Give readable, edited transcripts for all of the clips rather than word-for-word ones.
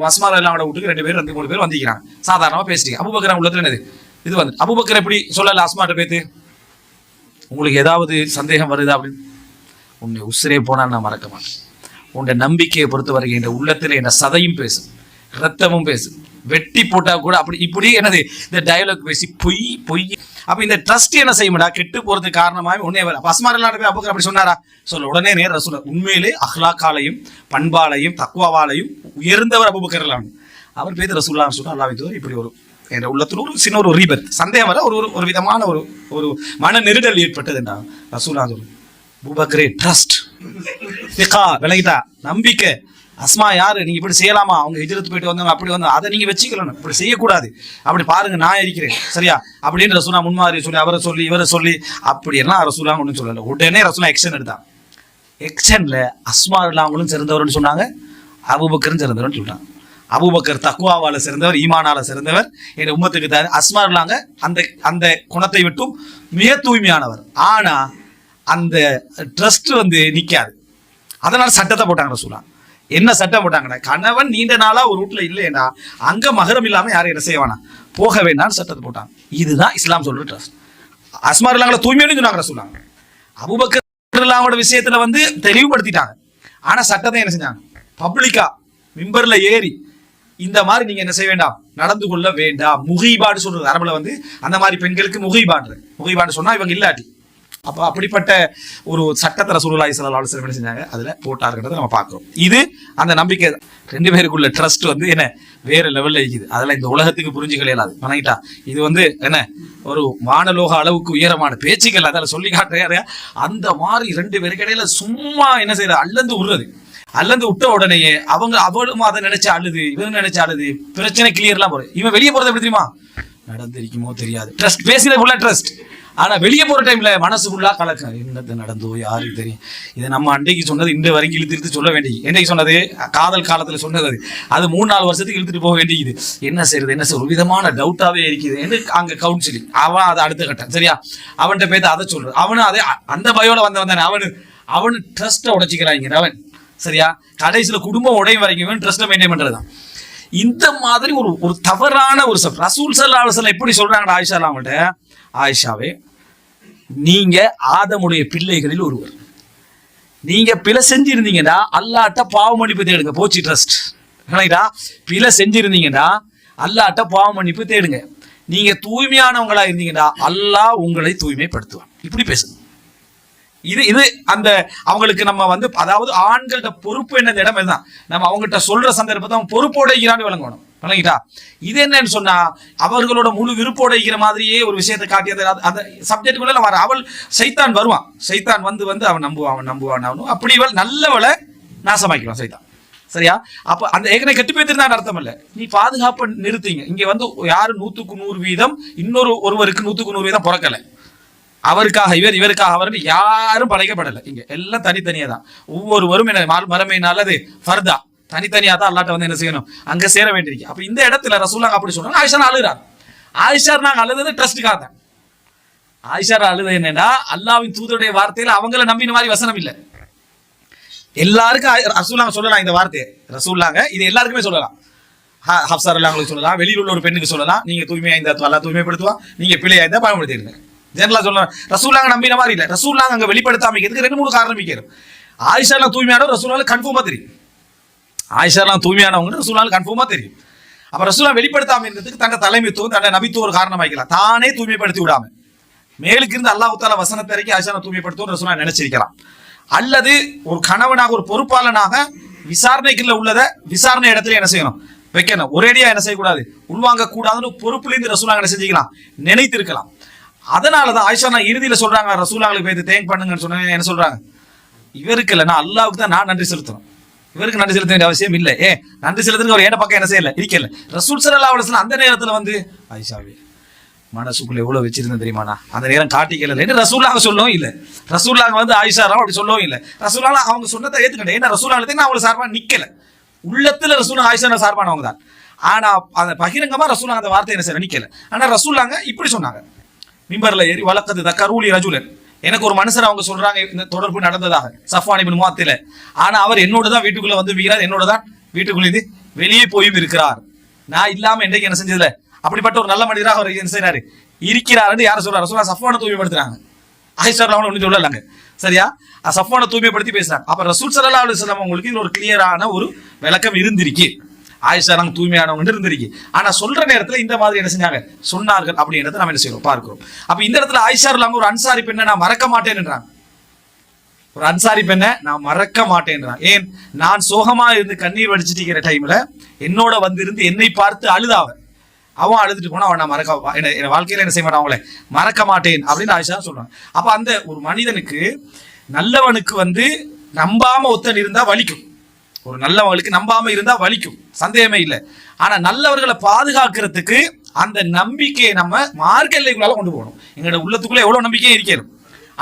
அஸ்மா ரலியல்லாஹு வீட்டுக்கு 2 பேர் 2-3 பேர் வந்திக்கிறாங்க. சாதாரணமா பேசிட்டீங்க. அபூபக்கர் உள்ளத்துல என்னது இது வந்து அபூபக்கர் எப்படி சொல்லல அஸ்மாட்ட பேத்து உங்களுக்கு ஏதாவது சந்தேகம் வருதா அப்படின்னு? உன்னை உசிரே போனால் நான் மறக்க மாட்டேன். உன்னை நம்பிக்கையை பொறுத்த வரைக்கும் என் உள்ளத்துல என்ன சதையும் பேசும் ரத்தமும் பேசும். வெட்டி போட்டா கூட அப்படி இப்படி என்னது இந்த டயலாக் பேசி பொய் பொய். அப்ப இந்த ட்ரஸ்ட் என்ன செய்யும்டா கெட்டு போறதுக்கு காரணமாக உடனே அஸ்மா ரலியல்லாஹு அபூபக்கர் அப்படி சொன்னாரா? சொல்ல உடனே நேர் ரசூல் உண்மையிலே அஹ்லாக்காலையும் பண்பாலையும் தக்வாவாலையும் உயர்ந்தவர் அபூபக்கர் ரலியல்லாஹு. அவர் பேர் ரசூலுல்லாஹி ஸல்லல்லாஹு அலைஹி வஸல்லம் இப்படி ஒரு என்ற உள்ளத்தில் ஒரு சின்ன ஒரு ரீபத் சந்தேகம் வர ஒரு விதமான ஒரு மன நெருடல் ஏற்பட்டதுண்டா. ரசூலுல்லாஹி அபூபக்கரே ட்ரஸ்ட் திகா விளங்கிட்டா நம்பிக்கை. அஸ்மா யாரு நீங்க இப்படி செய்யலாமா? அவங்க ஹிஜ்ரத் போயிட்டு வந்தவங்க அப்படி வந்தாங்க அதை நீங்க வச்சுக்கலாம் இப்படி செய்யக்கூடாது அப்படி பாருங்க நான் இருக்கிறேன் சரியா அப்படின்னு ரசூலா முன்மாதிரி சொல்லி அவரை சொல்லி இவரை சொல்லி அப்படியெல்லாம் ரசூலா ஒன்றும் சொல்லலை. உடனே ரசூலா எக்ஷன் எடுத்தாங்க. எக்ஷன்ல அஸ்மா அவங்களும் சிறந்தவர்னு சொன்னாங்க அபூபக்கரும் சிறந்தவர்னு சொல்றாங்க. அபூபக்கர் தக்வாவால சிறந்தவர் ஈமானால சிறந்தவர் என் உம்மத்துக்கு தான். அஸ்மா இருந்தாங்க அந்த குணத்தை விட்டும் மிக தூய்மையானவர். ஆனா அந்த ட்ரஸ்ட் வந்து நிக்காது. அதனால சட்டத்தை போட்டாங்க ரசூலா. என்ன சட்டம் போட்டாங்கன்னா கணவன் நீண்ட நாளா ஒரு வீட்டுல இல்லைன்னா அங்க மகரம் இல்லாம யாரும் என்ன செய்வானா போக வேண்டாம்னு சட்டத்தை போட்டாங்க. இதுதான் இஸ்லாம் சொல்ற ட்ரஸ்ட். அஸ்மா இருந்தாங்கள தூய்மைன்னு சொன்னாங்க ரசூலா. அபூபக்கர் விஷயத்துல வந்து தெளிவுபடுத்திட்டாங்க. ஆனா சட்டத்தை என்ன செஞ்சாங்க பப்ளிக்கா மிம்பர்ல ஏறி இந்த மாதிரி நீங்க என்ன செய்ய வேண்டாம் நடந்து கொள்ள வேண்டாம். முகிபாடு சொல்றது அரபுல வந்து அந்த மாதிரி பெண்களுக்கு முகிபாடு சொன்னா இவங்க இல்லாட்டி அப்ப அப்படிப்பட்ட ஒரு சட்டத்தை ரசூலுல்லாஹி ஸல்லல்லாஹு அலைஹி வஸல்லம் என்ன செஞ்சாங்க அதுல போட்டாருன்றதை நம்ம பார்க்கிறோம். இது அந்த நம்பிக்கை 2 பேருக்குள்ள ட்ரஸ்ட் வந்து என்ன வேற லெவல்ல இருக்குது. அதெல்லாம் இந்த உலகத்துக்கு புரிஞ்சுக்கல இயலாது வணங்கிட்டா. இது வந்து என்ன ஒரு வானலோக அளவுக்கு உயரமான பேச்சுக்கள் அதில் சொல்லி காட்டுறாரு. அந்த மாதிரி 2 பேருக்கு இடையில சும்மா என்ன செய்யற அல்லந்து விட்ட உடனேயே அவளும் அதை நினைச்சு அழுது இவன் நினைச்சு அழுது பிரச்சனை கிளியர்லாம் போறது. இவன் வெளியே போறது எப்படி தெரியுமா நடந்திருக்குமோ தெரியாது. ட்ரஸ்ட் பேசினதுக்குள்ள ட்ரஸ்ட். ஆனா வெளியே போற டைம்ல மனசுக்குள்ளா கலக்கம் என்னது நடந்தோ யாருக்கு தெரியும். இதை நம்ம அன்றைக்கு சொன்னது இந்த வரைக்கும் இழுத்துட்டு சொல்ல வேண்டியது. என்னைக்கு சொன்னது காதல் காலத்துல சொன்னது அது 3-4 வருஷத்துக்கு இழுத்துட்டு போக வேண்டியது. என்ன செய்யறது ஒரு விதமான டவுட்டாவே இருக்குது. அங்க கவுன்சிலிங் அவன் அதை அடுத்த கட்டம் சரியா அவன்கிட்ட பேத்து அதை சொல்றது. அவனு அதே அந்த பயோட வந்தானே அவனு ட்ரஸ்ட்டை உடைச்சிக்கிறாங்க அவன் சரியா. கடைசியில குடும்பம் உடையும் வரைக்கும் ட்ரஸ்ட்டை மெயின்டைன் பண்றதுதான். இந்த மாதிரி ஒரு தவறான ஒரு ரசூல் ஸல்லல்லாஹு அலைஹி வஸல்லம் எப்படி சொல்றாங்க ஆயிஷா அவங்கள்ட்ட ஆயிஷாவே நீங்க ஆதமுடைய பிள்ளைகளில் ஒருவர். நீங்க பிழை செஞ்சிருந்தீங்கன்னா அல்லாஹ்ட்ட பாவ மன்னிப்பு தேடுங்க. போச்சு ட்ரஸ்ட். பிழை செஞ்சிருந்தீங்கன்னா அல்லாஹ்ட்ட பாவ மன்னிப்பு தேடுங்க. நீங்க தூய்மையானவங்களா இருந்தீங்கன்னா அல்லாஹ் உங்களை தூய்மைப்படுத்துவான். இப்படி பேசுங்க. இது அந்த அவங்களுக்கு நம்ம வந்து அதாவது ஆண்கள்ட்ட பொறுப்பு என்ன இடம் இதுதான். நம்ம அவங்ககிட்ட சொல்ற சந்தர்ப்பத்தை அவன் பொறுப்போட இருக்கிறான்னு விளங்கணும் வணங்கிட்டா. இது என்னன்னு சொன்னா அவர்களோட முழு விருப்போட இருக்கிற மாதிரியே ஒரு விஷயத்தை காட்டி அந்த சப்ஜெக்டுக்குள்ள வர அவள் சைத்தான் வருவான். சைத்தான் வந்து அவன் நம்புவான் அப்படி இவள் நல்லவளை நாசமாக்கிடுவான் சைத்தான் சரியா. அப்ப அந்த ஏற்கனவே கெட்டு போயிருந்தான் அர்த்தம் இல்ல. நீ பாதுகாப்பை நிறுத்திங்க. இங்க வந்து யாரு 100% ஒருவருக்கு 100% பிறக்கல. அவருக்காக இவருக்காக அவர் யாரும் படைக்கப்படலை. இங்க எல்லாம் தனித்தனியா தான். ஒவ்வொருவரும் என்ன மரமையினால அது ஃபர்தா தனித்தனியா தான் அல்லாட்ட வந்து என்ன செய்யணும் அங்க சேர வேண்டியிருக்கு. அப்ப இந்த இடத்துல ரசூலுல்லாஹ் அப்படி சொல்றாங்க. ஆயிஷா அழுகிறார். ஆயிஷா நாங்க அழுது ட்ரஸ்டுக்காக தான். ஆயிஷா அழுது என்னன்னா அல்லாஹ்வின் தூதருடைய வார்த்தையில அவங்கள நம்பின மாதிரி வசனம் இல்லை. எல்லாருக்கும் ரசூலுல்லாஹ் சொல்லலாம் இந்த வார்த்தையை. ரசூலுல்லாஹ் இது எல்லாருக்குமே சொல்லலாம். ஹப்ஸா ரலியல்லாஹு சொல்லலாம். வெளியில் உள்ள ஒரு பெண்ணுக்கு சொல்லலாம். நீங்க தூய்மையா இருந்தா அல்லாஹ் தூய்மைப்படுத்துவா. நீங்க பிழையா இருந்தா பயன்படுத்திடுங்க. ஜெனரலா சொல்லலாம். ரசூலுல்லாஹ் நம்பின மாதிரி இல்லை. ரசூலுல்லாஹ் அங்க வெளிப்படுத்தாமைக்கிறதுக்கு 2-3 காரணம் இருக்கிறது. ஆயிஷா தூய்மையானவர் ரசூலுல்லாஹ் கன்ஃபார்மா தெரியும். ஆயிஷா தூய்மையானவங்க ரசூலுல்லாஹ் கன்ஃபார்மா தெரியும். அப்ப ரசூலுல்லாஹ் வெளிப்படுத்தாம இருந்ததுக்கு தன்னை தலைமைத்துவம் தன்னை நபித்துவம் ஒரு காரணமாக்கலாம். தானே தூய்மைப்படுத்தி விடாம மேலுக்கு இருந்து அல்லாஹ் தஆலா வசனத்தை இறக்கி ஆயிஷா தூய்மைப்படுத்தும் ரசூலுல்லாஹ் நினைச்சிருக்கலாம். அல்லது ஒரு கணவனாக ஒரு பொறுப்பாளனாக விசாரணைக்குள்ள உள்ளதை விசாரணை இடத்துல என்ன செய்யணும் வைக்கணும். ஒரேடியா என்ன செய்யக்கூடாது உள்வாங்க கூடாதுன்னு பொறுப்புலேருந்து ரசூலுல்லாஹ் என்ன செஞ்சுக்கலாம் நினைத்திருக்கலாம். அதனாலதான் ஆயிஷா இறுதியில சொல்றாங்க ரசூலுல்லாஹ்வுக்கு போய் தேங்க் பண்ணுங்கன்னு சொன்னாங்க. என்ன சொல்றாங்க இவருக்கு இல்ல நான் அல்லாஹ்வுக்கு தான் நான் நன்றி செலுத்தணும். இவருக்கு நன்றி செலுத்த வேண்டிய அவசியம் இல்லை. நன்றி செலுத்துக்கு ஒரு ஏட பக்கம் என்ன செய்யல இருக்கல. ரசூல் ஸல்லல்லாஹு அலைஹி வஸல்லம் அந்த நேரத்துல வந்து ஆயிஷாவே மனசுக்குள்ள எவ்வளவு வச்சிருந்தேன் தெரியுமாண்ணா அந்த நேரம் காட்டிக்கல ரசூலுல்லாஹ் சொல்லவும் இல்லை. ரசூலுல்லாஹ் வந்து ஆயிஷா அப்படி சொல்லவும் இல்லை. ரசூலுல்லாஹ் அவங்க சொன்னதை ஏத்துக்கிட்டேன். ஏன்னா ரசூலுல்லாஹ் நான் அவங்களை சார்பா நிக்கல. உள்ளத்துல ரசூலுல்லாஹ் ஆயிஷா சார்பானவங்க தான். ஆனா அந்த பகிரங்கமா ரசூலுல்லாஹ் அந்த வார்த்தை என்ன செய்ய நிக்கல. ஆனா ரசூலுல்லாஹ் இப்படி சொன்னாங்க மிம்பர்ல ஏறி வலக்கது தக்கரூலி ரஜுலன் எனக்கு ஒரு மனுஷர் அவங்க சொல்றாங்க இந்த தொடர்பு நடந்ததாக சஃப்வான் இப்னு முஅத்தில. ஆனா அவர் என்னோட தான் வீட்டுக்குள்ள வந்து வீரார் என்னோட தான் வீட்டுக்குள்ள இது வெளியே போயும் இருக்கிறார். நான் இல்லாம என்றைக்கு என்ன செஞ்சதுல அப்படிப்பட்ட ஒரு நல்ல மனிதராக அவர் என்ன செய்யறாரு இருக்கிறார். யாரும் சொல்றாரு? ரசூலுல்லாஹ் சஃப்வானை தூய்மைப்படுத்துறாங்க. ஆயிஷா ரலியல்லாஹு அன்ஹா ஒன்றும் சொல்லலாங்க. சரியா? சஃப்வானை தூய்மைப்படுத்தி பேசுறாங்க. அப்ப ரசூல் ஸல்லல்லாஹு அலைஹி வஸல்லம் உங்களுக்கு இது ஒரு கிளியரான ஒரு விளக்கம் இருந்திருக்கு. ஆயிஷா நாங்க தூய்மையானவங்க இருந்திருக்கு. ஆனா சொல்ற நேரத்துல இந்த மாதிரி என்ன செஞ்சாங்க சொன்னார்கள் அப்படின்றத நம்ம என்ன செய்யறோம் பார்க்கிறோம். அப்ப இந்த இடத்துல ஆயிஷா ரலியல்லாஹு ஒரு அன்சாரி பெண்ணை நான் மறக்க மாட்டேன்ன்றாங்க. ஒரு அன்சாரி பெண்ணை நான் மறக்க மாட்டேன்றான். ஏன்? நான் சோகமா இருந்து கண்ணீர் வடிச்சிட்டு இருக்கிற டைம்ல என்னோட வந்திருந்து என்னை பார்த்து அழுதாவ. அவன் அழுதுட்டு போனா அவன் நான் மறக்க என் வாழ்க்கையில என்ன செய்ய மாட்டான் அவங்கள மறக்க மாட்டேன் அப்படின்னு ஆயிஷா சொல்றாங்க. அப்ப அந்த ஒரு மனிதனுக்கு நல்லவனுக்கு வந்து நம்பாம ஒத்தன் இருந்தா வலிக்கும். ஒரு நல்லவங்களுக்கு நம்பாம இருந்தா வலிக்கும், சந்தேகமே இல்லை. ஆனா நல்லவர்களை பாதுகாக்கிறதுக்கு அந்த நம்பிக்கையை நம்ம மார்க்க எல்லைக்குள்ளால கொண்டு போகணும். எங்களோட உள்ளத்துக்குள்ள எவ்வளவு நம்பிக்கையே இருக்கணும்.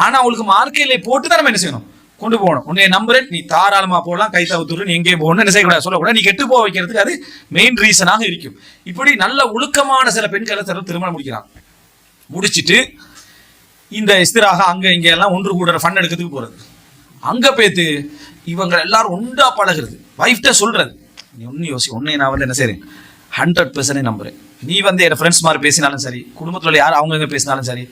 ஆனா அவங்களுக்கு மார்க்க எல்லை போட்டு தான் நம்ம என்ன செய்யணும் கொண்டு போகணும். உன்னை நம்புறேன், நீ தாராளமா போகலாம், கை தவுத்துரு, நீ எங்கேயும் போகணும் என்ன செய்யக்கூடாது சொல்லக்கூடாது. நீ கெட்டு போக வைக்கிறதுக்கு அது மெயின் ரீசனாக இருக்கும். இப்படி நல்ல ஒழுக்கமான சில பெண்களை திருமணம் முடிக்கிறான். முடிச்சுட்டு இந்த இஸ்திராக அங்க இங்க எல்லாம் ஒன்று கூட ஃபன் எடுக்கிறதுக்கு போறது. அங்க போய்த்து இவங்க எல்லாரும் ஒன்றா பழகிறது. வைஃப்ட சொல்றது, நீ ஒன்னு யோசி, உன்னை நான் வந்து என்ன செய்றேன் 100% நம்புறேன். நீ வந்து என் ஃப்ரெண்ட்ஸ் மாதிரி பேசினாலும் சரி, குடும்பத்தில் யார் அவங்க பேசினாலும் சரி,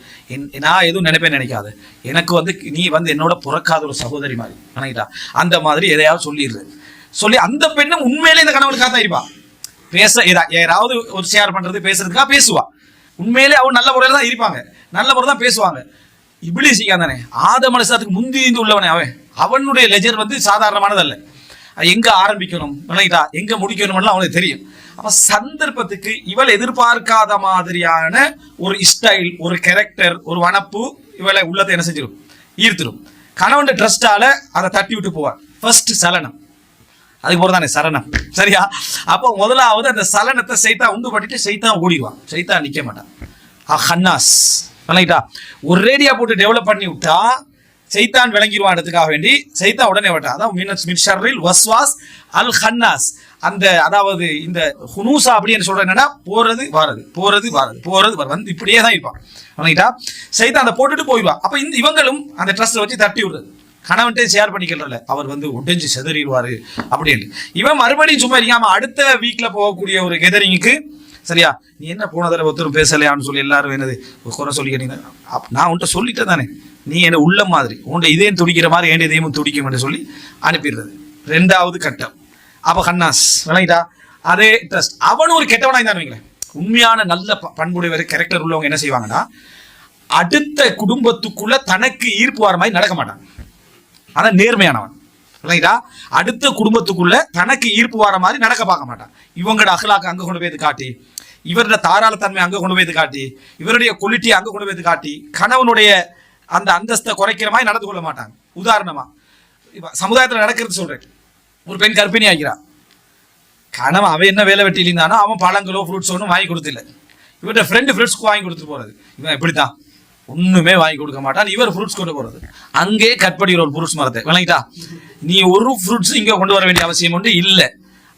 நான் எதுவும் நினைக்காது. எனக்கு வந்து நீ வந்து என்னோட பிறக்காத ஒரு சகோதரி மாதிரி நினைக்கிட்டா அந்த மாதிரி எதையாவது சொல்லிடுறது. சொல்லி அந்த பெண்ணும் உண்மையிலே இந்த கணவனுக்காக தான் இருப்பா. பேச யாராவது ஒரு ஷேர் பண்றது பேசுறதுக்காக பேசுவா. உண்மையிலே அவன் நல்ல முறையில் தான் இருப்பாங்க, நல்ல முறை தான் பேசுவாங்க. இப்ளீஸ் தானே ஆதம் அலைஹிஸ்ஸலாத்துக்கு முந்தி உள்ளவனே அவனுடைய லெஜர் வந்து சாதாரணமானதல்ல. எங்க ஆரம்பிக்கணும் எங்க முடிக்கணும்னு அவனுக்கு தெரியும். அப்ப சந்தர்ப்பத்துக்கு இவள் எதிர்பார்க்காத மாதிரியான ஒரு ஸ்டைல், ஒரு கேரக்டர், ஒரு வனப்பு இவளை உள்ளத்தை என்ன செஞ்சிடும் ஈர்த்திடும். கணவன் ட்ரஸ்டால அதை தட்டி விட்டு போவார். ஃபர்ஸ்ட் சலனம், அதுக்கு போறதானே சரணம். சரியா? அப்போ முதலாவது அந்த சலனத்தை சைத்தான் உண்டு பண்ணிட்டு சைத்தான் ஓடிடுவான். சைத்தான் நிக்க மாட்டான். ஹன்னாஸ் ஒரு ரேடியா போட்டு டெவலப் பண்ணி விட்டா சைத்தான் விளங்கிடுவான்றதுக்காக வேண்டி சைத்தான் உடனே விட்டா. அதான் மின் ஷர்ரில் வஸ்வாஸ் அல் ஹன்னாஸ். அந்த அதாவது இந்த ஹுனூசா அப்படின்னு சொல்ற என்னன்னா போறது வாரது போறது வாரது போறது வர வந்து இப்படியே தான் இருப்பான். சைத்தான் அதை போட்டுட்டு போயிடுவான். அப்ப இந்த இவங்களும் அந்த ட்ரஸ்ட்டை வச்சு தட்டி விடுறது. கணவன்ட்டே ஷேர் பண்ணிக்கல, அவர் வந்து உடைஞ்சு செதறிடுவாரு அப்படின்னு. இவன் மறுபடியும் சும்மா இருக்காம அடுத்த வீக்ல போகக்கூடிய ஒரு கெதரிங்க்கு, சரியா நீ என்ன போன தடவை ஒருத்தரும் பேசலையான்னு சொல்லி எல்லாரும் என்னது குறை சொல்லிக்கிறீங்க. நான் உன்ட்ட சொல்லிட்டேன் தானே, நீ என்ன உள்ள மாதிரி உன்ட இதயம் துடிக்கிற மாதிரி என் இதயமும் துடிக்கும் என்று சொல்லி அனுப்பிடுறது. ரெண்டாவது கட்டம். அப்ப ஹன்னாஸ் விளங்கிட்டா அதே ட்ரஸ்ட். அவன் ஒரு கெட்டவனா இருந்தான்னு வைங்களேன், உண்மையான நல்ல பண்புடையவர் கேரக்டர் உள்ளவங்க என்ன செய்வாங்கன்னா அடுத்த குடும்பத்துக்குள்ள தனக்கு ஈர்ப்பு வர மாதிரி நடக்க மாட்டான். அதான் நேர்மையானவன். அடுத்த குடும்பத்துக்குள்ள தனக்கு ஈர்ப்பு வர மாதிரி நடக்க பார்க்க மாட்டான். இவங்களோட அகலாக்க அங்க கொண்டு போய் காட்டி, இவருடைய தாராளத்தன்மை அங்க கொண்டு போய் காட்டி, இவருடைய குவாலிட்டி அங்க கொண்டு போய் காட்டி கணவனுடைய அந்த அந்தஸ்தை குறைக்கிற மாதிரி நடந்து கொள்ள மாட்டாங்க. உதாரணமா சமுதாயத்தில் நடக்கிறது சொல்றேன். ஒரு பெண் கர்ப்பிணி ஆகிறான். கணவன் அவன் என்ன வேலை வெட்டியில் இருந்தானோ அவன் பழங்களோ ஃப்ரூட்ஸோ ஒன்றும் வாங்கி கொடுத்தில்லை. இவர்கிட்ட ஃப்ரெண்டு ஃப்ரூட்ஸ்க்கு வாங்கி கொடுத்துட்டு போறது. இவன் எப்படித்தான் ஒண்ணுமே வாங்கி கொடுக்க மாட்டான். இவர் ஃப்ரூட்ஸ் கொண்டு போறது. அங்கே கட் பண்ணிடுற ஒரு ஃப்ரூட்ஸ் மரத்தை விளங்கிட்டா. நீ ஒரு ஃப்ரூட்ஸ் இங்க கொண்டு வர வேண்டிய அவசியம் ஒன்று இல்லை.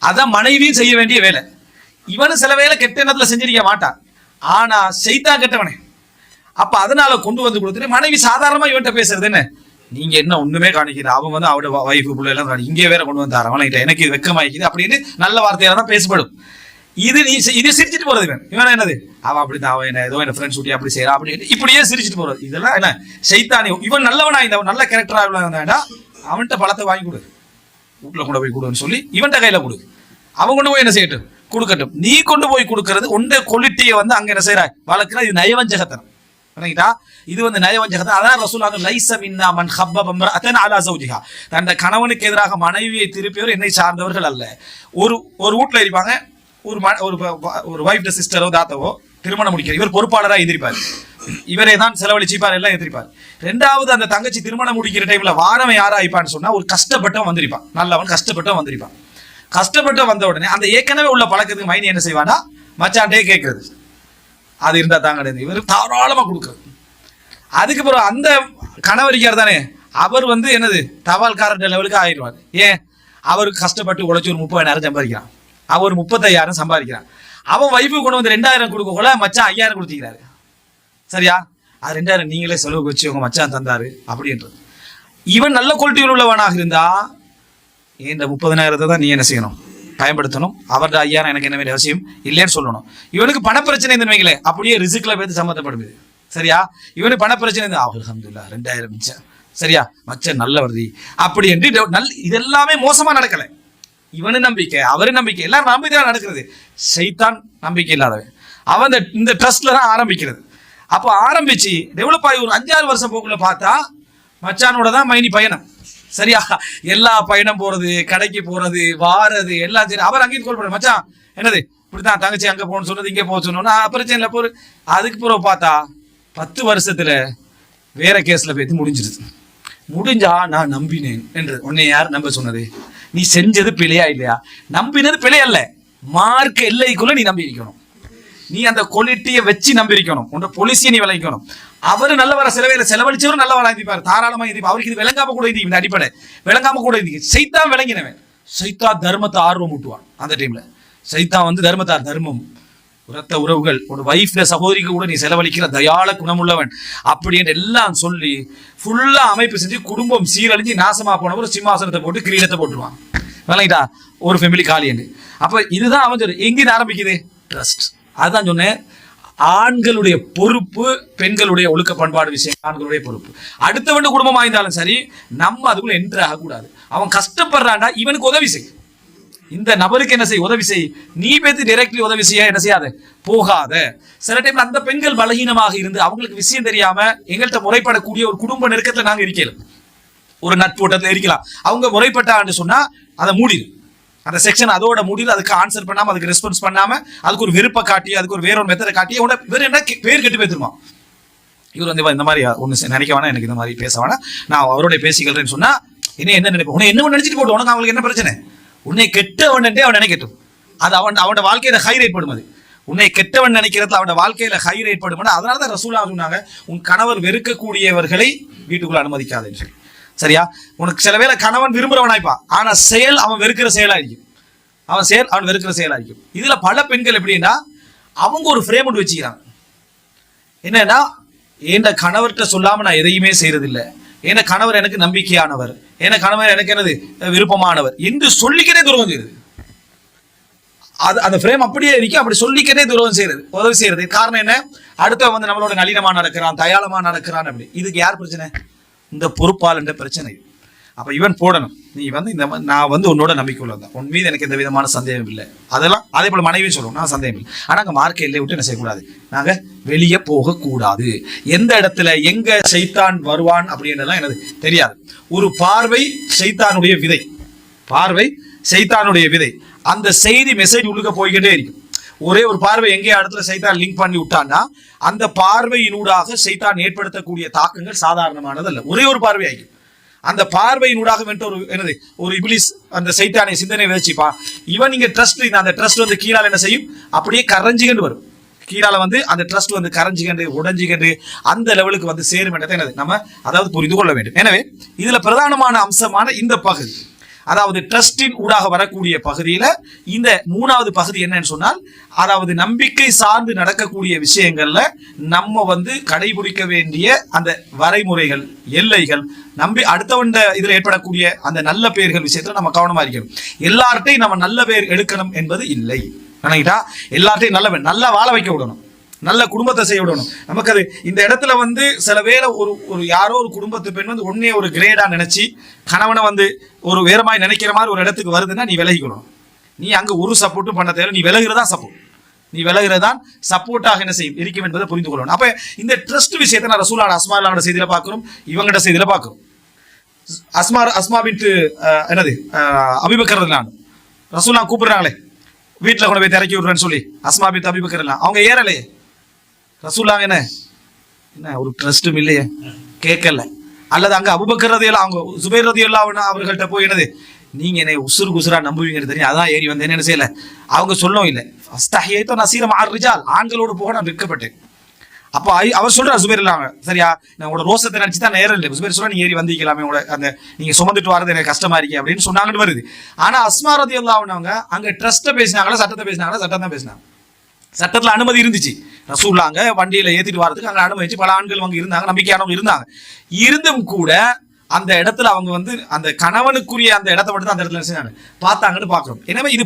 அதான் மனைவியும் செய்ய வேண்டிய வேலை. இவனு சில வேலை கெட்ட எண்ணத்துல செஞ்சிருக்க மாட்டான். ஆனா செய்தா கெட்டவனே. அப்ப அதனால கொண்டு வந்து கொடுத்துட்டு மனைவி சாதாரணமா இவன்ட்ட பேசுறது என்ன, நீங்க என்ன ஒண்ணுமே காணிக்கிற, அவன் வந்து அவட வைஃபு பிள்ளை எல்லாம் இங்கே வேற கொண்டு வந்தார் அவன்கிட்ட, எனக்கு இது வெக்கமாயிக்குது அப்படின்னு நல்ல வார்த்தையால தான் பேசப்படும். இது நீ இது சிரிச்சுட்டு போறது இவன் என்னது அவன் அப்படித்தான், அவன் என்ன ஏதோ என்ன ஃப்ரெண்ட்ஸ் ஊட்டி அப்படி செய்யறான் அப்படின்னு இப்படியே சிரிச்சுட்டு போறது. இதெல்லாம் என்ன சைத்தானி. இவன் நல்லவனா இந்த நல்ல கேரக்டரா இருந்தா அவன்கிட்ட பழத்தை வாங்கி கொடு, வீட்டுல கொண்டு போய் கொடுன்னு சொல்லி இவன்கிட்ட கையில கொடு, அவன் கொண்டு போய் என்ன செய்யட்டும் கொடுக்கட்டும். நீ கொண்டு போய் கொடுக்கறது உண்ட குவாலிட்டியை வந்து அங்க என்ன செய்யறாய் வளர்க்கிற. இது நயவஞ்சகத்தனம். இது வந்து நயவஞ்சகத்தனம். அதான் ரசூலுல்லாஹ் லைஸ மின்னா மன் ஹப்பப இம்ரஅத்தன் அலா ஸௌஜிஹா. தன் கணவனுக்கு எதிராக மனைவியை திருப்பியவர் என்னை சார்ந்தவர்கள் அல்ல. ஒரு வீட்டுல இருப்பாங்க, ஒரு வைஃப் சிஸ்டரோ தாத்தாவோ திருமணம் முடிக்கிற இவர் பொறுப்பாளராக எதிர்ப்பார். இவரே தான் செலவழிச்சிப்பார், எல்லாம் எதிர்ப்பார். ரெண்டாவது அந்த தங்கச்சி திருமணம் முடிக்கிற டைம்ல வாரவன் யாரா ஆயிப்பான்னு சொன்னா ஒரு கஷ்டப்பட்டவன் வந்திருப்பான். நல்லவன் கஷ்டப்பட்டவன் வந்திருப்பான். கஷ்டப்பட்டு வந்த உடனே அந்த ஏற்கனவே உள்ள பழக்கத்துக்கு மைனி என்ன செய்வானா மச்சாண்டே கேட்கறது, அது இருந்தா தாங்க இவர் தாராளமா கொடுக்குறது. அதுக்கு பிறகு அந்த கணவரிக்கார் தானே அவர் வந்து என்னது தபால்காரர் லெவலுக்கு ஆயிடுவார். ஏன் அவருக்கு கஷ்டப்பட்டு உழைச்சி ஒரு 30,000 சம்பாதிக்கிறான், அவர் 35,000 சம்பாதிக்கிறான். அவன் வைஃபு கொண்டு வந்து 2,000 கொடுக்க மச்சான் 5,000 கொடுத்துக்கிறாரு. சரியா? அது 2,000 நீங்களே செலவுக்கு வச்சு உங்க மச்சான் தந்தாரு அப்படின்றது. இவன் நல்ல குவாலிட்டியில் உள்ளவனாக இருந்தா இந்த 30,000 தான் நீ என்ன செய்யணும் பயன்படுத்தணும். அவருடைய ஐயா எனக்கு என்ன வேண்டிய அவசியம் இல்லைன்னு சொல்லணும். இவனுக்கு பணப்பிரச்சனை இந்த வைங்களே அப்படியே ரிசுக்கில் பேருந்து சம்மந்தப்படுது. சரியா, இவனுக்கு பணப்பிரச்சனை அல்ஹம்துலில்லாஹ் 2000 மிச்சம். சரியா, மச்சம் நல்ல வருதி அப்படி என்று இதெல்லாமே மோசமா நடக்கலை. இவனு நம்பிக்கை, அவரு நம்பிக்கை, எல்லாரும் நம்பிக்கை நடக்கிறது. சைத்தான் நம்பிக்கை இல்லாதவன் அவன் இந்த ட்ரஸ்ட்ல தான் ஆரம்பிக்கிறது. அப்போ ஆரம்பிச்சு டெவலப் ஆகி ஒரு 5-6 வருஷம் போக்குள்ள பார்த்தா மச்சானோட தான் மைனி பயணம். சரியா, எல்லா பயணம் போறது, கடைக்கு போறது, வாரது எல்லாம் சரி. அவர் அங்கேயும் கால் பண்ண மச்சான் என்னது இப்படித்தான் தங்கச்சி அங்கே போகணும்னு சொன்னது, இங்கே போக சொன்னோன்னா பிரச்சனை இல்லை போரு. அதுக்கு பிறகு பார்த்தா 10 வருஷத்துல வேற கேஸ்ல போய் முடிஞ்சிருது. முடிஞ்சா நான் நம்பினேன் என்று உன்னை யார் நம்ப சொன்னது? நீ செஞ்சது பிழையா இல்லையா? நம்பினது பிழை அல்ல, மார்க் எல்லைக்குள்ள நீ நம்பி இருக்கணும். நீ அந்த குவாலிட்டியை வச்சு நம்பி இருக்கணும். உன்னோட பொலிசியை நீ விளைவிக்கணும். அவரு நல்லவர செலவழிச்சவரும் நல்லவரா இருப்பார், தாராளமா இருப்பார். அவருக்கு இது விளங்காம கூட இருக்கு, இந்த அடிப்படை விளங்காம கூட இருக்கு. சைத்தான் விளங்கினவன். சைத்தான் தர்மத்தை ஆர்வம் ஊட்டுவான். அந்த டைம்ல சைத்தான் வந்து தர்மம் உரத்த உறவுகள், ஒரு வைஃப்ல சகோதரிக்கு கூட நீ செலவழிக்கிற தயாள குணமுள்ளவன் அப்படின்னு எல்லாம் சொல்லி ஃபுல்லா அமைப்பு செஞ்சு குடும்பம் சீரழிஞ்சு நாசமா போன ஒரு சிம்மாசனத்தை போட்டு கிரீடத்தை போட்டுருவான். விளங்கிட்டா, ஒரு ஃபேமிலி காலியண்டு. அப்ப இதுதான் அவன் எங்கிருந்து ஆரம்பிக்குது? ட்ரஸ்ட். அதுதான் சொன்னேன், ஆண்களுடைய பொறுப்பு பெண்களுடைய ஒழுக்க பண்பாடு விஷயம் ஆண்களுடைய பொறுப்பு. அடுத்தவன் குடும்பமா இருந்தாலும் சரி, நம்ம அதுக்குள்ள என்ட்ரு ஆகக்கூடாது. அவன் கஷ்டப்படுறான்டா, இவனுக்கு உதவி செய். இந்த நபருக்கு என்ன செய்? உதவி செய். நீ பேத்து டைரக்ட்லி உதவி செய்ய என்ன செய்யாத, போகாத. சில டைம்ல அந்த பெண்கள் பலகீனமாக இருந்து அவங்களுக்கு விஷயம் தெரியாம எங்கள்கிட்ட முறைப்படக்கூடிய ஒரு குடும்ப நெருக்கத்துல நாங்க இருக்கல, ஒரு நட்போட்டத்துல இருக்கலாம். அவங்க முறைப்பட்டான்னு சொன்னா அதை மூடிடு, அந்த செக்ஷன் அதோட முடியல. அதுக்கு ஆன்சர் பண்ணாம, அதுக்கு ரெஸ்பான்ஸ் பண்ணாம, அதுக்கு ஒரு விருப்ப காட்டி, அதுக்கு ஒரு வேற ஒரு மெத்தடை காட்டி வேற என்ன பேர் கெட்டு பேத்துருமா. இவர் வந்து இந்த மாதிரி ஒன்று நினைக்க வேணா, எனக்கு இந்த மாதிரி பேச வேணா, நான் அவரோட பேசிக்கிறேன்னு சொன்னா என்ன நினைப்பேன்? உன்னை என்ன நினைச்சிட்டு போட்டு உனக்கு அவங்களுக்கு என்ன பிரச்சனை? உன்னை கெட்டவன் அவன் நினைக்கட்டும். அது அவனோட வாழ்க்கையில ஹை ரேட் படும். அது உன்னை கெட்டவன் நினைக்கிறது அவனோட வாழ்க்கையில ஹை ரேட் படும். அதனாலதான் ரசூலா சொன்னாங்க, உன் கணவர் வெறுக்கக்கூடியவர்களை வீட்டுக்குள்ள அனுமதிக்காதுன்னு சொல்லி. சரியா, உனக்கு சில வேளை கணவன் விரும்புறவனாய்ப்பான், ஆனா செயல் அவன் வெறுக்கிற செயலா இருக்கும். அவன் வெறுக்கிற செயலா இருக்கும். இதுல பல பெண்கள் எப்படின்னா அவங்க ஒரு ஃப்ரேம் ஒன்று வச்சுக்கிறாங்க. என்னன்னா, என் கணவர்கிட்ட சொல்லாம நான் எதையுமே செய்யறதில்லை, என் கணவர் எனக்கு நம்பிக்கையானவர், என் கணவர் எனக்கு எனது விருப்பமானவர் என்று சொல்லிக்கிட்டே துரோகம் செய்யுது. அது அந்த ஃப்ரேம் அப்படியே இருக்கு. அப்படி சொல்லிக்கிட்டே துரோகம் செய்யறது, உதவி செய்யறது. காரணம் என்ன? அடுத்த வந்து நம்மளோட நளினமா நடக்கிறான், தயாளமா நடக்கிறான். அப்படி இதுக்கு யார் பிரச்சனை? இந்த பொறுப்பாளன்ற பிரச்சனை. அப்ப இவன் போடணும், நீ வந்து இந்த நான் வந்து உன்னோட நம்பிக்கை உள்ளதான், உன் மீது எனக்கு எந்த விதமான சந்தேகம் இல்லை. அதெல்லாம் அதே போல மனைவியும் சொல்லுவோம், நான் சந்தேகம் இல்லை. ஆனா அங்க மார்க்க எல்லை விட்டு என்ன செய்யக்கூடாது, நாங்க வெளியே போகக்கூடாது. எந்த இடத்துல எங்க சைத்தான் வருவான் அப்படின்றலாம் எனக்கு தெரியாது. ஒரு பார்வை சைத்தானுடைய விதை, பார்வை சைத்தானுடைய விதை. அந்த செய்தி மெசேஜ் உள்ளுக்க போய்கிட்டே இருக்கும். ஒரே ஒரு பார்வை எங்கே இடத்துல சைத்தான் லிங்க் பண்ணி விட்டான்னா அந்த பார்வையினூடாக சைத்தான் ஏற்படுத்தக்கூடிய தாக்கங்கள் சாதாரணமானது அல்ல. ஒரே ஒரு பார்வை ஆகிடும். அந்த பார்வையினூடாக ஒரு என்னது ஒரு இப்லீஸ் அந்த சைத்தானை சிந்தனை விதைச்சிப்பா. இவன் நீங்க ட்ரஸ்ட், அந்த ட்ரஸ்ட் வந்து கீழால என்ன செய்யும், அப்படியே கரைஞ்சிக்கிட்டு வரும். கீழால வந்து அந்த ட்ரஸ்ட் வந்து கரைஞ்சிக்கிட்டு உடைஞ்சிக்கிட்டு அந்த லெவலுக்கு வந்து சேரும் என்றதை என்னது நம்ம அதாவது புரிந்து கொள்ள வேண்டும். எனவே இதுல பிரதானமான அம்சமான இந்த பகுதி, அதாவது ட்ரஸ்டின் ஊடாக வரக்கூடிய பகுதியில இந்த 3வது பகுதி என்னன்னு சொன்னால், அதாவது நம்பிக்கை சார்ந்து நடக்கக்கூடிய விஷயங்கள்ல நம்ம வந்து கடைபிடிக்க வேண்டிய அந்த வரைமுறைகள், எல்லைகள், அடுத்தவன் இதுல ஏற்படக்கூடிய அந்த நல்ல பெயர்கள் விஷயத்துல நம்ம கவனமா இருக்கணும். எல்லார்ட்டையும் நம்ம நல்ல பெயர் எடுக்கணும் என்பது இல்லை. நினைக்கிட்டா எல்லார்ட்டையும் நல்லா வாழ வைக்க விடணும், நல்ல குடும்பத்தை செய்ய விடணும். நமக்கு அது இந்த இடத்துல வந்து சில வேளை ஒரு யாரோ ஒரு குடும்பத்து பெண் வந்து ஒன்னே ஒரு கிரேடா நினைச்சு கணவனை வந்து ஒரு வேறமாய் நினைக்கிற மாதிரி ஒரு இடத்துக்கு வருதுன்னா நீ விலகிக்கணும். நீ அங்க ஒரு சப்போர்ட்டும் பண்ண தேவை, நீ விலகுறதான் சப்போர்ட், நீ விலகுறதான் சப்போர்ட்டாக என்ன செய்யும் இருக்கும் என்பதை புரிந்து கொள்ளணும். அப்ப இந்த ட்ரஸ்ட் விஷயத்தை நான் ரசூலோட அஸ்மாவோட செய்தியில பார்க்கிறோம், இவங்கட செய்தியில பார்க்கிறோம். அஸ்மா பின்ட்டு என்னது அபூபக்கர் ரலியல்லாஹு அன்ஹு ரசூலா கூப்பிடுறாங்களே வீட்டுல கொண்டு போய் திறக்கி விடுறேன்னு சொல்லி, அஸ்மா பின்ட்டு அபூபக்கர் ரலியல்லாஹு அவங்க ஏறலையே. ரசூலுல்லாஹ் என்ன ஒரு ட்ரஸ்டும் இல்லையே, கேட்கல. அல்லது அங்க அபூபக்கர் ரலியல்லாஹு அவங்க சுபைர் ரலியல்லாஹு அன்ஹு அவர்கள்ட்ட போய் என்னது நீங்க என்னை உசுரா நம்புவீங்கன்னு தெரியும், அதான் ஏறி வந்து என்ன செய்யல. அவங்க சொல்லவும் இல்லை, அஸ்தஹியது நஸீர மஅர் ரிஜால், ஆண்களோடு போக நான் வெட்கப்பட்டேன். அப்போ அவர் சொல்றாரு சுபைர் இல்லாம, சரியா நான் உங்களோட ரோசத்தை நினைச்சு தான் நேரம் இல்லை. சுபைர் சொல்ல நீங்க ஏறி வந்திக்கலாமே, உங்களோட அந்த நீங்க சுமந்துட்டு வரது எனக்கு கஷ்டமா இருக்கே அப்படின்னு சொன்னாங்கன்னு வருது. ஆனா அஸ்மா ரலியல்லாஹு அன்ஹா அங்க ட்ரஸ்ட்டை பேசினாங்களா சட்டத்தை பேசினாங்களா? சட்டம் தான் பேசினாங்க. சட்டத்துல அனுமதி இருந்துச்சு. ரசூலுல்லாஹ் வண்டியில ஏத்திட்டு வரதுக்கு அங்க அனுமதிச்சு பல ஆண்கள் அங்க இருந்தாங்க, நம்பிக்கையானவங்க இருந்தாங்க. இருந்தும் கூட அந்த இடத்துல அவங்க வந்து அந்த கணவனுக்குரிய அந்த இடத்தை மட்டும் தான் அந்த இடத்துல பார்த்தாங்கன்னு பாக்குறோம். எனவே இது